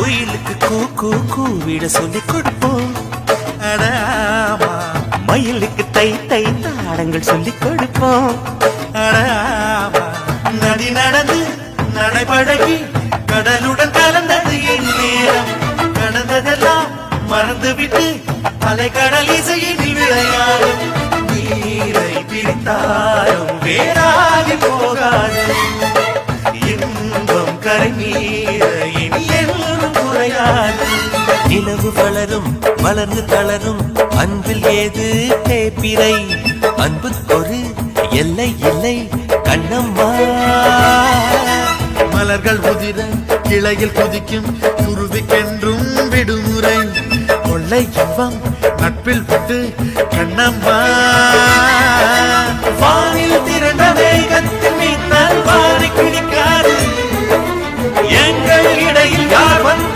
குயிலுக்கு கூ கூ கூவிட சொல்லி கொடுப்போம். அடாமா மயிலுக்கு தை தை தாடங்கள் சொல்லி கொடுப்போம். அடாமா நதி நடந்து நடைபழகி கடலுடன் கலந்தது என் நேரம். கடந்ததெல்லாம் மறந்துவிட்டு அலைக்கடல் இசையினில் விளையாடும். நீரை பிரித்தாலும் வேறாகி போகாது. இன்பம் கரை மீற இனி எல்லோரும் குறையாது. நிலவு வளரும் வளர்ந்து தளரும் அன்பில் ஏது தேப்பிரை. அன்புக்கொரு எல்லை இல்லை கண்ணம்மா. மலர்கள் உதிர கிளையில் குதிக்கும் குருவிக்கென்றும் விடுமுறை. கொள்ளை இன்பம் நட்பில் விட்டு கண்ணம்மா. வானில் திரண்ட வேகத்தில் மீனால் வாரி பிடிக்காது. எங்கள் இடையில்